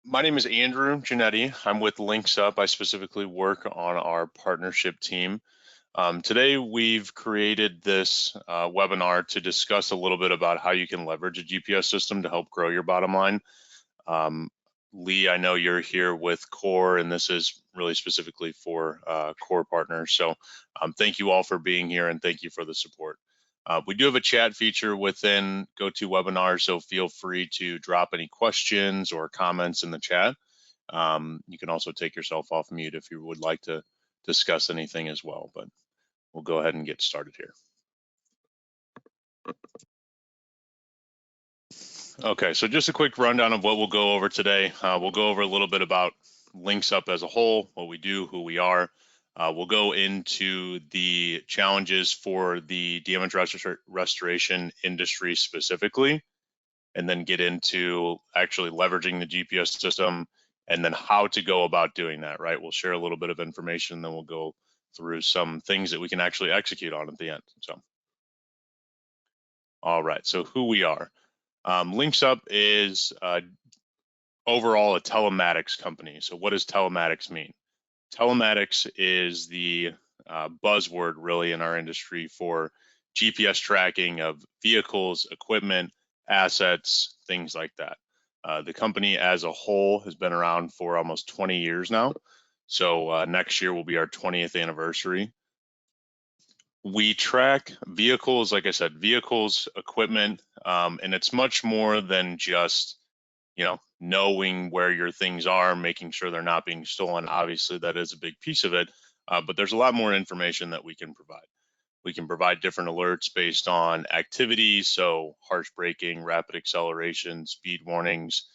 My name is Andrew Giannetti. I'm with Linxup. I specifically work on our partnership team. Today, we've created this webinar to discuss a little bit about how you can leverage a GPS system to help grow your bottom line. Lee, I know you're here with Core, and this is really specifically for Core partners. So thank you all for being here, and thank you for the support. We do have a chat feature within GoToWebinar, so feel free to drop any questions or comments in the chat. You can also take yourself off mute if you would like to discuss anything as well, but we'll go ahead and get started here. Okay, so just a quick rundown of what we'll go over today. We'll go over a little bit about Linxup as a whole, what we do, who we are. We'll go into the challenges for the damage restoration industry specifically, and then get into actually leveraging the GPS system and then how to go about doing that, right? We'll share a little bit of information, then we'll go through some things that we can actually execute on at the end. So, all right, so who we are. Linxup is overall a telematics company. So what does telematics mean? Telematics is the buzzword really in our industry for GPS tracking of vehicles, equipment, assets, things like that. The company as a whole has been around for almost 20 years now. So next year will be our 20th anniversary. We track vehicles, like I said, vehicles, equipment, and it's much more than just, knowing where your things are, making sure they're not being stolen. Obviously, that is a big piece of it, but there's a lot more information that we can provide. We can provide different alerts based on activity, so harsh braking, rapid acceleration, speed warnings.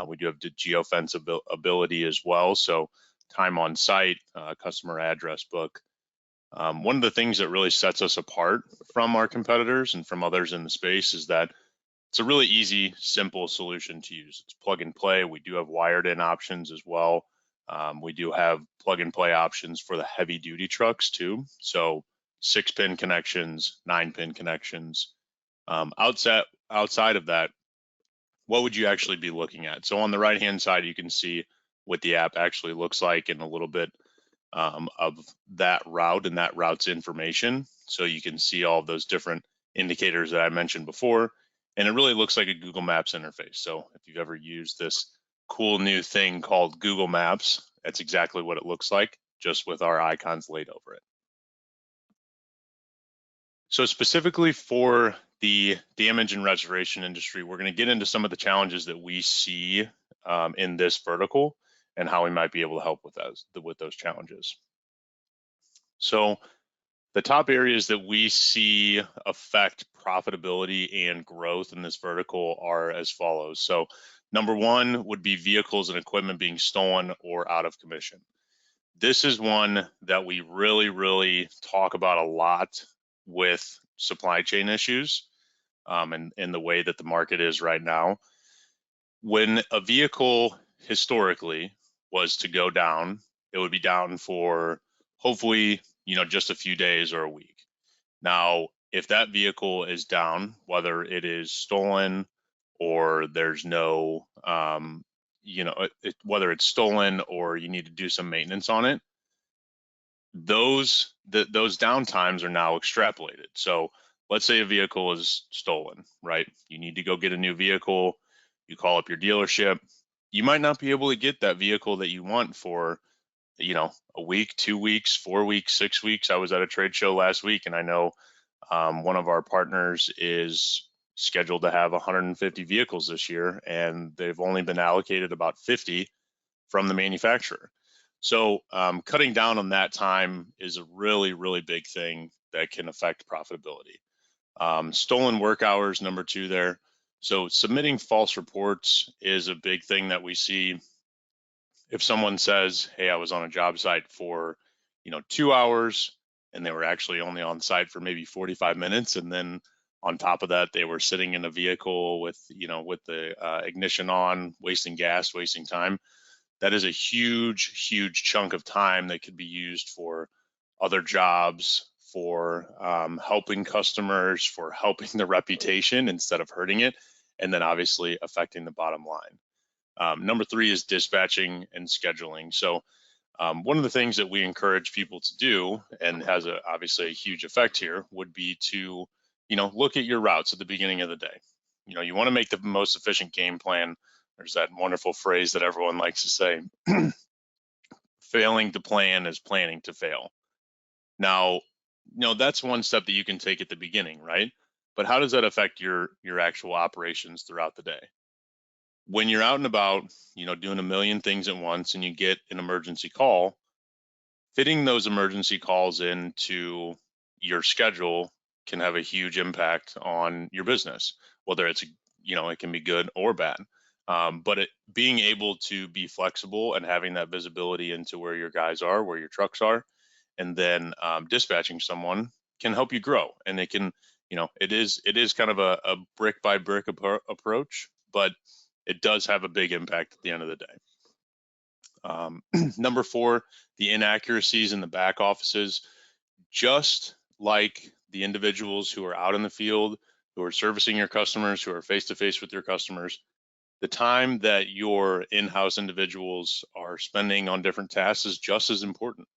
We do have the geofence ability as well, so time on site, customer address book. One of the things that really sets us apart from our competitors and from others in the space is that it's a really easy, simple solution to use. It's plug and play. We do have wired in options as well. We do have plug and play options for the heavy duty trucks too. So 6-pin connections, 9-pin connections. Outside of that, what would you actually be looking at? So on the right-hand side, you can see what the app actually looks like and a little bit of that route and that route's information. So you can see all of those different indicators that I mentioned before. And it really looks like a Google Maps interface. So if you've ever used this cool new thing called Google Maps, that's exactly what it looks like, just with our icons laid over it. So specifically for the damage and restoration industry, we're going to get into some of the challenges that we see in this vertical and how we might be able to help with those challenges. So the top areas that we see affect profitability and growth in this vertical are as follows. So number one would be vehicles and equipment being stolen or out of commission. This is one that we really talk about a lot with supply chain issues and in the way that the market is right now. When a vehicle historically was to go down, it would be down for hopefully, just a few days or a week. Now, if that vehicle is down, whether it is stolen or there's no, whether it's stolen or you need to do some maintenance on it, those downtimes are now extrapolated. So let's say a vehicle is stolen, right? You need to go get a new vehicle. You call up your dealership. You might not be able to get that vehicle that you want for, a week, 2 weeks, 4 weeks, 6 weeks. I was at a trade show last week, and I know one of our partners is scheduled to have 150 vehicles this year, and they've only been allocated about 50 from the manufacturer. So cutting down on that time is a really big thing that can affect profitability. Stolen work hours, number two there. So submitting false reports is a big thing that we see. If someone says, hey, I was on a job site for 2 hours and they were actually only on site for maybe 45 minutes, and then on top of that they were sitting in a vehicle with the ignition on, wasting gas, wasting time, that is a huge chunk of time that could be used for other jobs, for helping customers, for helping the reputation instead of hurting it, and then obviously affecting the bottom line. Number 3 is dispatching and scheduling. So one of the things that we encourage people to do, and has obviously a huge effect here, would be to, look at your routes at the beginning of the day. You want to make the most efficient game plan. There's that wonderful phrase that everyone likes to say, failing to plan is planning to fail. Now, that's one step that you can take at the beginning, right? But how does that affect your actual operations throughout the day? When you're out and about, doing a million things at once and you get an emergency call, fitting those emergency calls into your schedule can have a huge impact on your business, whether it's, it can be good or bad. But being able to be flexible and having that visibility into where your guys are, where your trucks are, and then dispatching someone can help you grow. And it can, it is kind of a brick by brick approach, but it does have a big impact at the end of the day. Number 4, the inaccuracies in the back offices. Just like the individuals who are out in the field, who are servicing your customers, who are face-to-face with your customers, the time that your in-house individuals are spending on different tasks is just as important.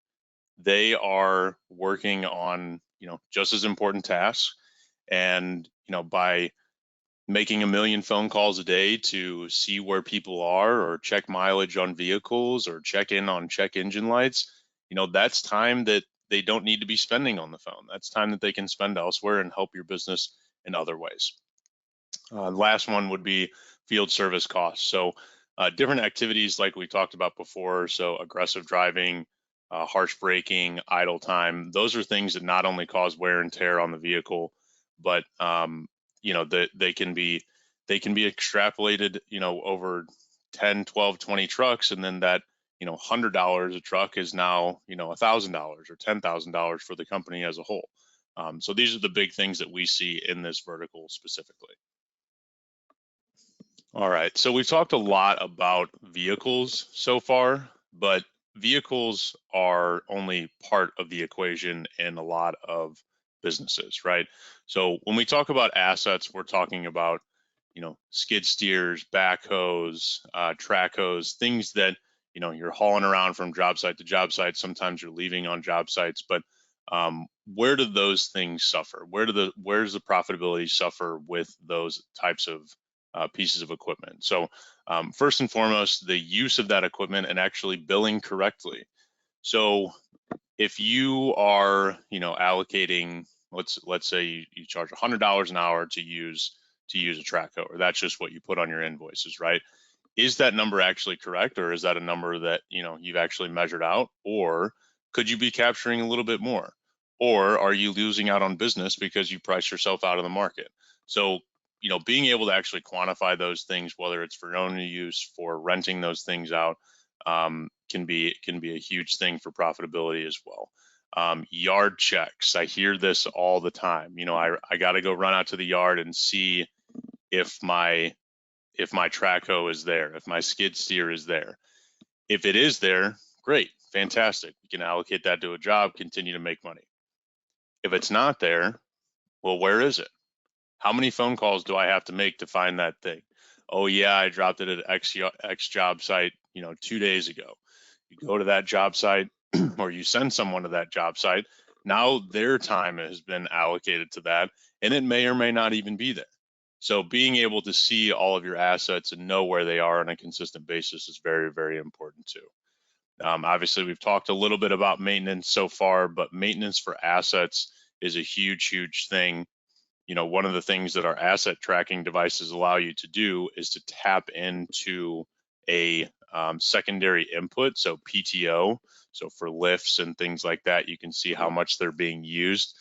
They are working on, just as important tasks. And, by making a million phone calls a day to see where people are, or check mileage on vehicles, or check in on check engine lights, that's time that they don't need to be spending on the phone. That's time that they can spend elsewhere and help your business in other ways. Last one would be field service costs. So different activities like we talked about before. So aggressive driving, harsh braking, idle time, those are things that not only cause wear and tear on the vehicle, but they can be extrapolated, over 10, 12, 20 trucks. And then that, $100 a truck is now, $1,000 or $10,000 for the company as a whole. So these are the big things that we see in this vertical specifically. All right, so we've talked a lot about vehicles so far, but vehicles are only part of the equation in a lot of businesses, right? So when we talk about assets, we're talking about, skid steers, backhoes, track hoes, things that, you're hauling around from job site to job site. Sometimes you're leaving on job sites, but where do those things suffer? Where's the profitability suffer with those types of pieces of equipment? So first and foremost, the use of that equipment and actually billing correctly. So if you are, allocating, let's say you charge $100 an hour to use a track hoe, or that's just what you put on your invoices, right? Is that number actually correct, or is that a number that you've actually measured out, or could you be capturing a little bit more, or are you losing out on business because you price yourself out of the market? So being able to actually quantify those things, whether it's for your own use, for renting those things out, can be a huge thing for profitability as well. Yard checks, I hear this all the time. I got to go run out to the yard and see if my track hoe is there, if my skid steer is there. If it is there, great, fantastic. We can allocate that to a job, continue to make money. If it's not there, well, where is it? How many phone calls do I have to make to find that thing? Oh yeah, I dropped it at X job site, 2 days ago. You go to that job site or you send someone to that job site. Now their time has been allocated to that, and it may or may not even be there. So being able to see all of your assets and know where they are on a consistent basis is very, very important too. Obviously, we've talked a little bit about maintenance so far, but maintenance for assets is a huge, huge thing. One of the things that our asset tracking devices allow you to do is to tap into a secondary input, so PTO. So for lifts and things like that, you can see how much they're being used.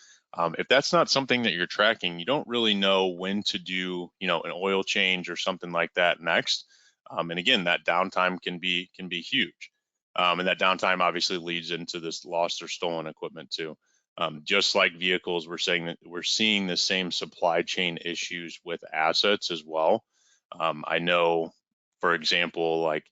If that's not something that you're tracking, you don't really know when to do, an oil change or something like that next. And again, that downtime can be huge. And that downtime obviously leads into this lost or stolen equipment too. Just like vehicles, we're seeing the same supply chain issues with assets as well. I know, for example, like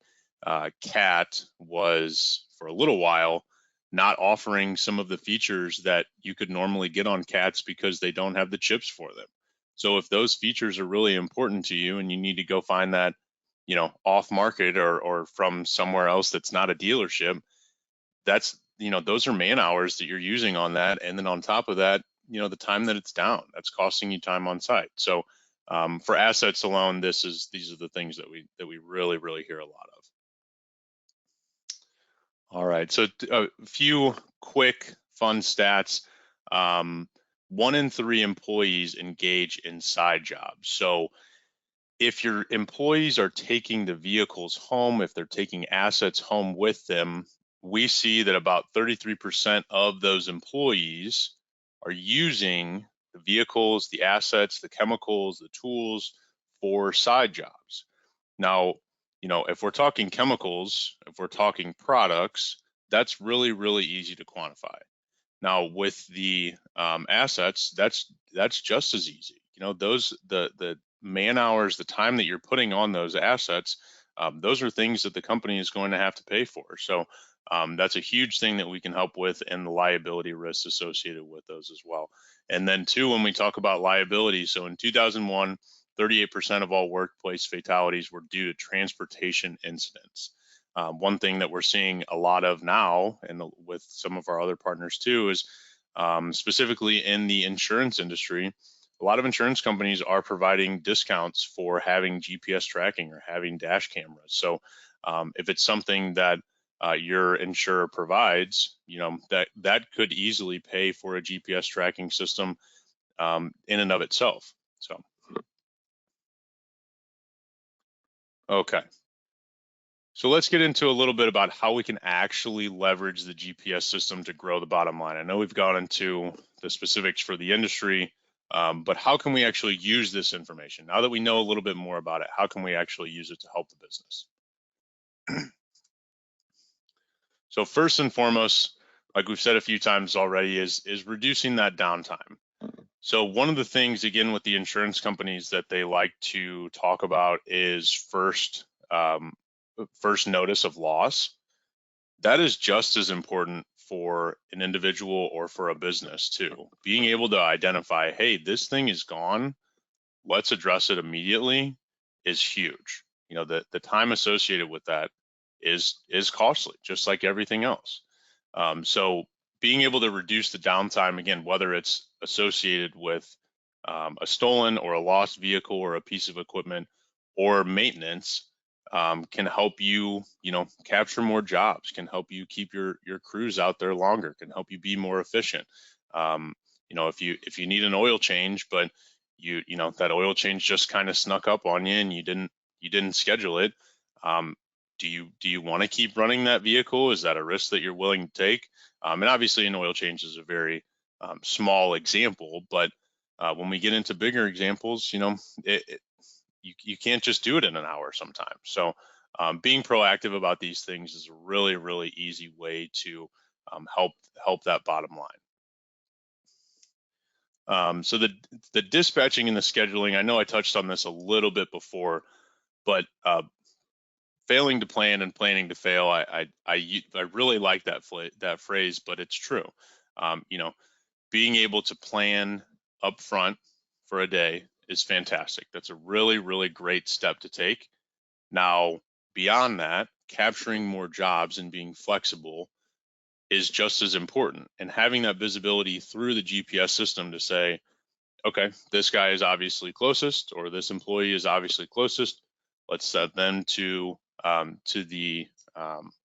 CAT was for a little while not offering some of the features that you could normally get on CATs because they don't have the chips for them. So if those features are really important to you and you need to go find that, off market or from somewhere else that's not a dealership, that's, those are man hours that you're using on that. And then on top of that, the time that it's down, that's costing you time on site. So for assets alone, these are the things that we really hear a lot of. All right, so a few quick fun stats. 1 in 3 employees engage in side jobs. So if your employees are taking the vehicles home, if they're taking assets home with them, we see that about 33% of those employees are using the vehicles, the assets, the chemicals, the tools for side jobs. Now, if we're talking chemicals, if we're talking products, that's really easy to quantify. Now, with the assets, that's just as easy. Those the man hours, the time that you're putting on those assets, those are things that the company is going to have to pay for. So that's a huge thing that we can help with, and the liability risks associated with those as well. And then two, when we talk about liability, so in 2001, 38% of all workplace fatalities were due to transportation incidents. One thing that we're seeing a lot of now, and with some of our other partners too, is specifically in the insurance industry, a lot of insurance companies are providing discounts for having GPS tracking or having dash cameras. So if it's something that your insurer provides, that could easily pay for a GPS tracking system in and of itself. So, okay. So let's get into a little bit about how we can actually leverage the GPS system to grow the bottom line. I know we've gone into the specifics for the industry, but how can we actually use this information? Now that we know a little bit more about it, how can we actually use it to help the business? So first and foremost, like we've said a few times already, is reducing that downtime. So one of the things, again, with the insurance companies that they like to talk about is first notice of loss. That is just as important for an individual or for a business too. Being able to identify, hey, this thing is gone, let's address it immediately, is huge. The time associated with that is costly, just like everything else. So being able to reduce the downtime, again, whether it's associated with a stolen or a lost vehicle or a piece of equipment or maintenance, can help you, capture more jobs, can help you keep your crews out there longer, can help you be more efficient. If you need an oil change, but that oil change just kind of snuck up on you and you didn't schedule it. Do you want to keep running that vehicle? Is that a risk that you're willing to take? And obviously an oil change is a very small example, but when we get into bigger examples, you can't just do it in an hour sometimes. So being proactive about these things is a really easy way to help that bottom line. So the dispatching and the scheduling, I know I touched on this a little bit before, but failing to plan and planning to fail, I really like that phrase, but it's true. Being able to plan up front for a day is fantastic. That's a really great step to take. Now, beyond that, capturing more jobs and being flexible is just as important. And having that visibility through the GPS system to say, okay, this guy is obviously closest, or this employee is obviously closest. Let's set them to the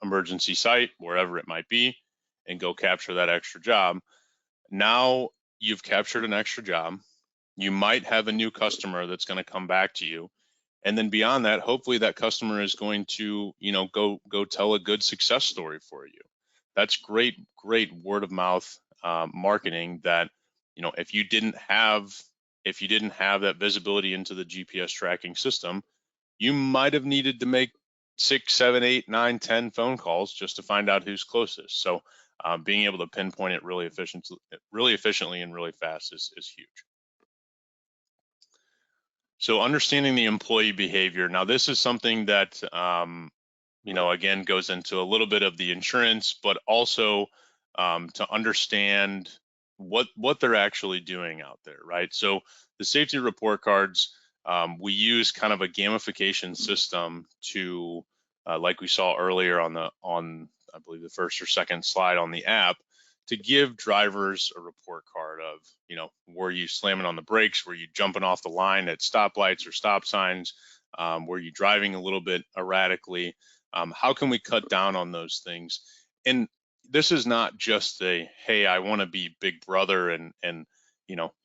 emergency site, wherever it might be, and go capture that extra job. Now you've captured an extra job. You might have a new customer that's going to come back to you. And then beyond that, hopefully that customer is going to, go tell a good success story for you. That's great word of mouth marketing that, if you didn't have that visibility into the GPS tracking system, you might have needed to make 6, 7, 8, 9, 10 phone calls just to find out who's closest. So being able to pinpoint it really efficiently and really fast is huge. So understanding the employee behavior. Now, this is something that, again, goes into a little bit of the insurance, but also to understand what they're actually doing out there, right? So the safety report cards, we use kind of a gamification system to, like we saw earlier on I believe the first or second slide on the app, to give drivers a report card of, were you slamming on the brakes? Were you jumping off the line at stoplights or stop signs? Were you driving a little bit erratically? How can we cut down on those things? And this is not just a, hey, I want to be big brother and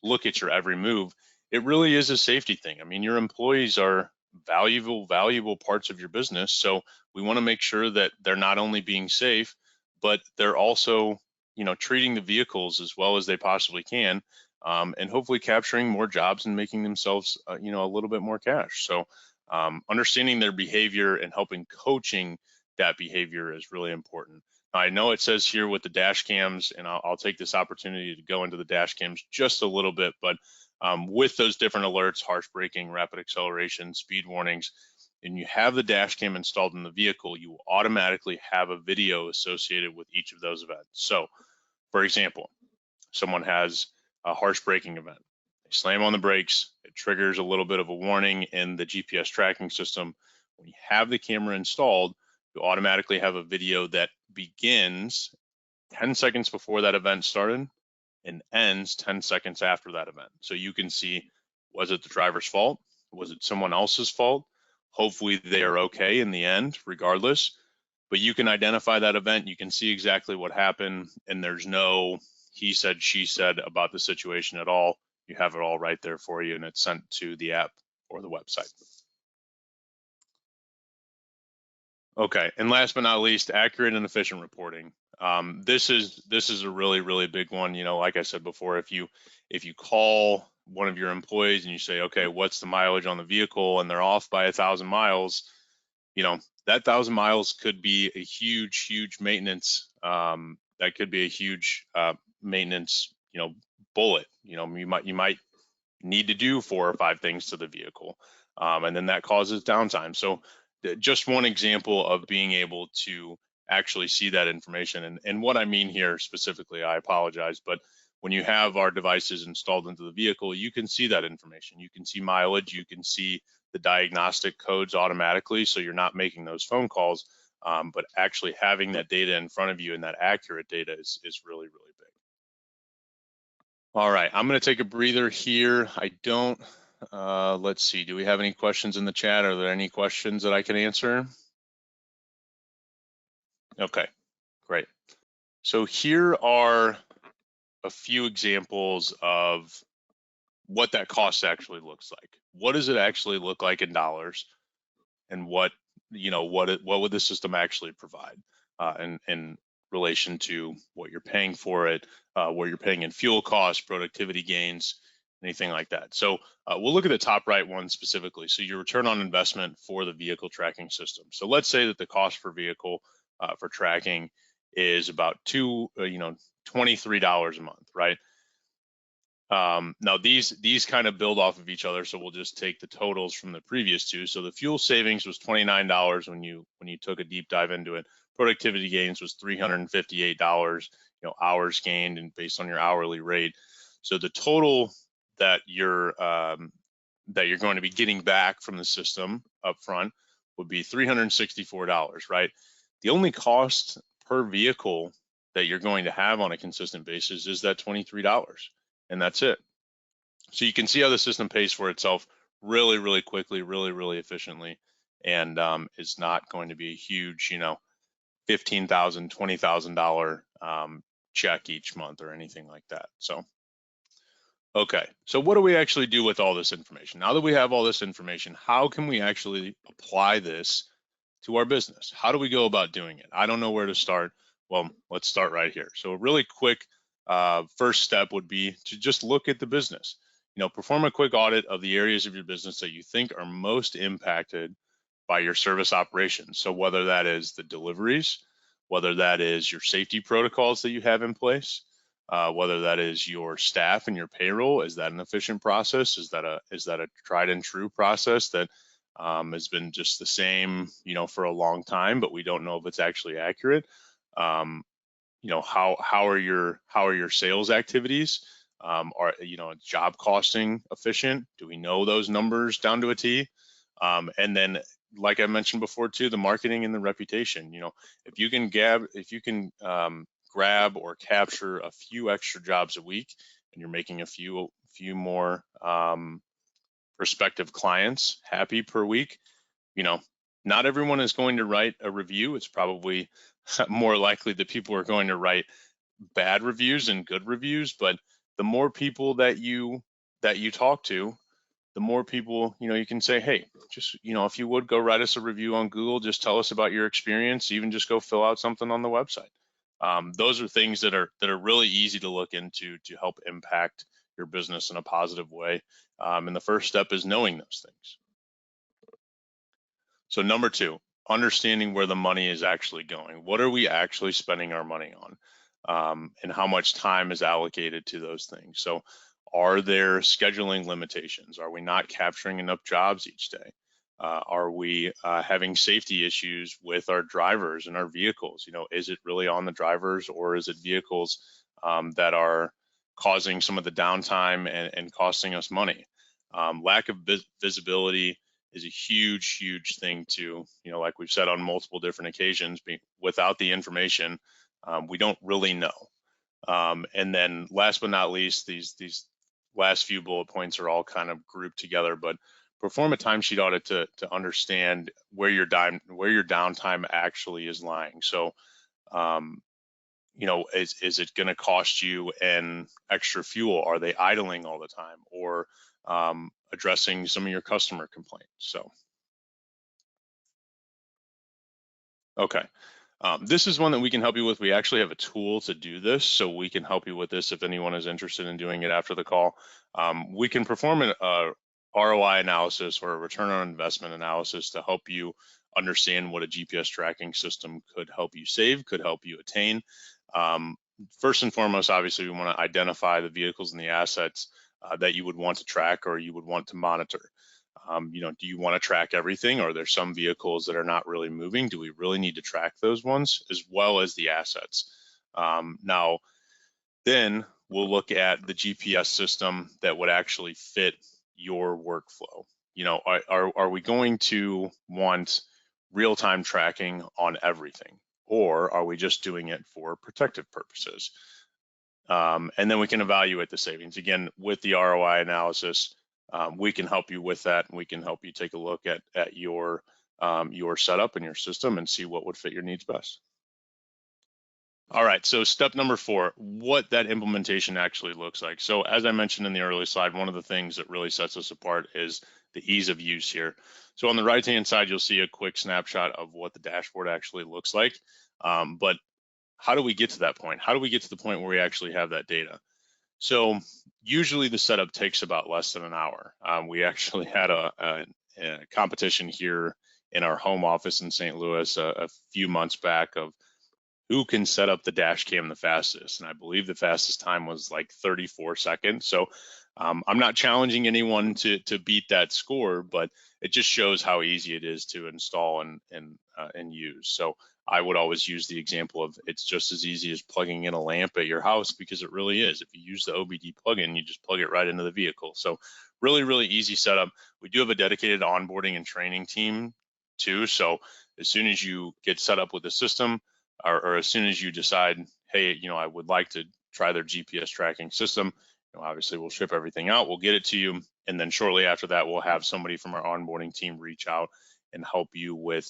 look at your every move. It really is a safety thing. I mean, your employees are valuable parts of your business. So we want to make sure that they're not only being safe, but they're also, treating the vehicles as well as they possibly can, and hopefully capturing more jobs and making themselves, a little bit more cash. So understanding their behavior and helping coaching that behavior is really important. I know it says here with the dash cams, and I'll take this opportunity to go into the dash cams just a little bit, but with those different alerts, harsh braking, rapid acceleration, speed warnings, and you have the dash cam installed in the vehicle, you will automatically have a video associated with each of those events. So, for example, someone has a harsh braking event. They slam on the brakes, it triggers a little bit of a warning in the GPS tracking system. When you have the camera installed, you automatically have a video that begins 10 seconds before that event started and ends 10 seconds after that event. So you can see, was it the driver's fault? Was it someone else's fault? Hopefully they are okay in the end, regardless. But you can identify that event. You can see exactly what happened, and there's no he said, she said about the situation at all. You have it all right there for you, and it's sent to the app or the website. Okay, and last but not least, accurate and efficient reporting. This is a really big one. Like I said before, if you call one of your employees and you say, okay, what's the mileage on the vehicle, and they're off by 1,000 miles, that 1,000 miles could be a huge maintenance. That could be a huge maintenance, bullet. You might need to do 4 or 5 things to the vehicle, and then that causes downtime. So just one example of being able to actually see that information. And what I mean here specifically, I apologize, but when you have our devices installed into the vehicle, you can see that information. You can see mileage, you can see the diagnostic codes automatically, so you're not making those phone calls, but actually having that data in front of you and that accurate data is really big. All right, I'm going to take a breather here. I don't, let's see, do we have any questions in the chat? Are there any questions that I can answer? Okay, great. So here are a few examples of what that cost actually looks like. What does it actually look like in dollars? And what would the system actually provide in relation to what you're paying for it, what you're paying in fuel costs, productivity gains, anything like that. So we'll look at the top right one specifically. So your return on investment for the vehicle tracking system. So let's say that the cost per vehicle for tracking is about $23 a month, right? Now these kind of build off of each other, so we'll just take the totals from the previous two. So the fuel savings was $29 when you took a deep dive into it. Productivity gains was $358, hours gained and based on your hourly rate. So the total that you're going to be getting back from the system up front would be $364, right? The only cost per vehicle that you're going to have on a consistent basis is that $23. And that's it. So you can see how the system pays for itself really quickly, really efficiently, and is not going to be a huge, $15,000, $20,000 check each month or anything like that. So, okay. So what do we actually do with all this information? Now that we have all this information, how can we actually apply this to our business? How do we go about doing it? I don't know where to start. Well, let's start right here. So a really quick first step would be to just look at the business. Perform a quick audit of the areas of your business that you think are most impacted by your service operations. So whether that is the deliveries, whether that is your safety protocols that you have in place, whether that is your staff and your payroll, is that an efficient process? Is that a tried and true process that has been just the same, for a long time, but we don't know if it's actually accurate? How are your sales activities? Are job costing efficient? Do we know those numbers down to a T? And then, like I mentioned before too, the marketing and the reputation. If you can grab or capture a few extra jobs a week, and you're making a few more prospective clients happy per week, not everyone is going to write a review. It's probably more likely that people are going to write bad reviews and good reviews, but the more people that you talk to, the more people, you can say, hey, just, if you would go write us a review on Google, just tell us about your experience, even just go fill out something on the website. Those are things that are really easy to look into to help impact your business in a positive way. And the first step is knowing those things. So number 2, understanding where the money is actually going. What are we actually spending our money on? And how much time is allocated to those things? So are there scheduling limitations? Are we not capturing enough jobs each day? Are we having safety issues with our drivers and our vehicles? Is it really on the drivers, or is it vehicles that are causing some of the downtime and costing us money? Lack of visibility is a huge thing too. Like we've said on multiple different occasions, without the information, we don't really know. And then last but not least, these last few bullet points are all kind of grouped together, but perform a timesheet audit to understand where your downtime actually is lying. So, is it going to cost you an extra fuel? Are they idling all the time, or addressing some of your customer complaints? So, okay. This is one that we can help you with. We actually have a tool to do this, so we can help you with this if anyone is interested in doing it after the call. We can perform an ROI analysis or a return on investment analysis to help you understand what a GPS tracking system could help you save, could help you attain. First and foremost, obviously, we want to identify the vehicles and the assets that you would want to track or you would want to monitor. Do you want to track everything? Are there some vehicles that are not really moving? Do we really need to track those ones as well as the assets? Now, then we'll look at the GPS system that would actually fit your workflow. Are we going to want real-time tracking on everything, or are we just doing it for protective purposes? And then we can evaluate the savings. Again, with the ROI analysis, we can help you with that. We can help you take a look at your setup and your system and see what would fit your needs best. All right, so step number 4, what that implementation actually looks like. So as I mentioned in the early slide, one of the things that really sets us apart is the ease of use here. So on the right-hand side, you'll see a quick snapshot of what the dashboard actually looks like. But how do we get to that point? How do we get to the point where we actually have that data? So usually the setup takes about less than an hour. We actually had a competition here in our home office in St. Louis a few months back of who can set up the dash cam the fastest. And I believe the fastest time was like 34 seconds. So I'm not challenging anyone to beat that score, but it just shows how easy it is to install and use. So I would always use the example of it's just as easy as plugging in a lamp at your house, because it really is. If you use the OBD plugin, you just plug it right into the vehicle. So really easy setup. We do have a dedicated onboarding and training team too. So as soon as you get set up with the system, or as soon as you decide, hey, I would like to try their GPS tracking system, obviously we'll ship everything out, we'll get it to you, and then shortly after that, we'll have somebody from our onboarding team reach out and help you with,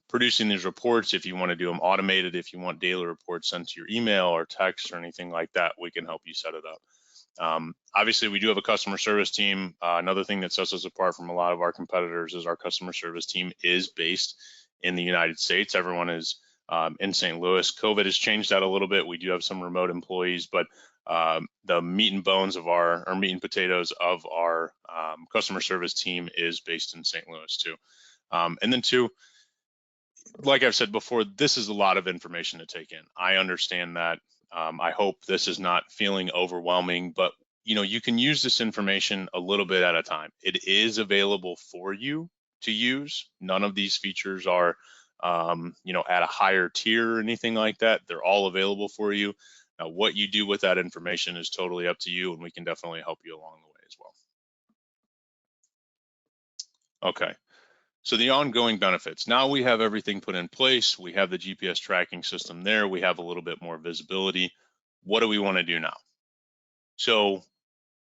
producing these reports. If you want to do them automated, if you want daily reports sent to your email or text or anything like that, we can help you set it up. Obviously, we do have a customer service team. Another thing that sets us apart from a lot of our competitors is our customer service team is based in the United States. Everyone is in St. Louis. COVID has changed that a little bit. We do have some remote employees, but the meat and bones of our, or meat and potatoes of our customer service team is based in St. Louis too. And then 2, like I've said before, this is a lot of information to take in. I understand that. I hope this is not feeling overwhelming, but you can use this information a little bit at a time. It is available for you to use. None of these features are at a higher tier or anything like that. They're all available for you. Now, what you do with that information is totally up to you, and we can definitely help you along the way as well. Okay, so the ongoing benefits. Now we have everything put in place. We have the GPS tracking system there. We have a little bit more visibility. What do we want to do now? So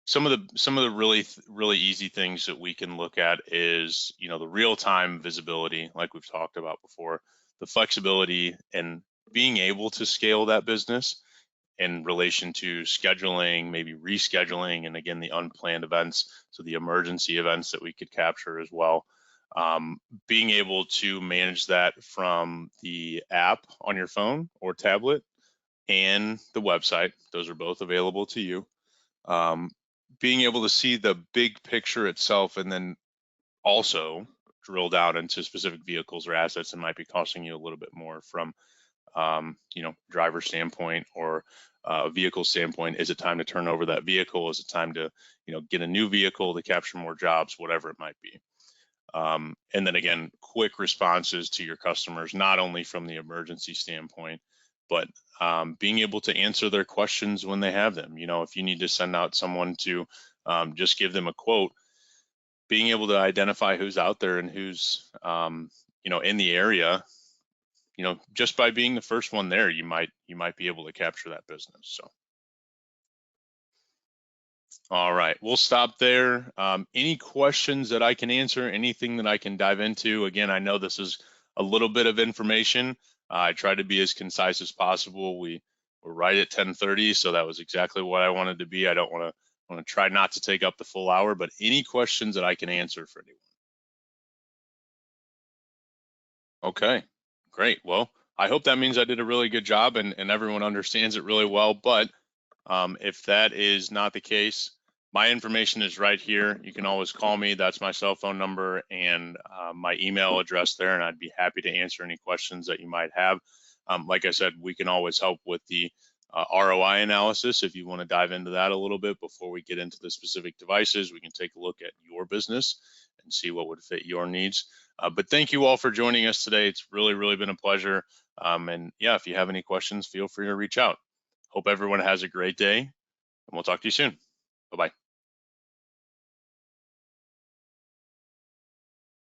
some of the really easy things that we can look at is, the real-time visibility, like we've talked about before, the flexibility and being able to scale that business in relation to scheduling, maybe rescheduling, and again, the unplanned events, so the emergency events that we could capture as well. Being able to manage that from the app on your phone or tablet and the website, those are both available to you. Being able to see the big picture itself, and then also drill down into specific vehicles or assets that might be costing you a little bit more from, driver standpoint or a vehicle standpoint. Is it time to turn over that vehicle? Is it time to, get a new vehicle to capture more jobs, whatever it might be. And then again, quick responses to your customers, not only from the emergency standpoint, but being able to answer their questions when they have them. If you need to send out someone to just give them a quote, being able to identify who's out there and who's in the area, just by being the first one there, you might be able to capture that business. So. All right, we'll stop there. Any questions that I can answer, anything that I can dive into? Again, I know this is a little bit of information. I try to be as concise as possible. We're right at 10:30, so that was exactly what I wanted to be. I don't want to try not to take up the full hour, but any questions that I can answer for anyone? Okay, great. Well, I hope that means I did a really good job and everyone understands it really well. But if that is not the case, my information is right here. You can always call me. That's my cell phone number and my email address there, and I'd be happy to answer any questions that you might have. Like I said, we can always help with the ROI analysis. If you want to dive into that a little bit before we get into the specific devices, we can take a look at your business and see what would fit your needs. But thank you all for joining us today. It's really been a pleasure. And yeah, if you have any questions, feel free to reach out. Hope everyone has a great day, and we'll talk to you soon. Bye-bye.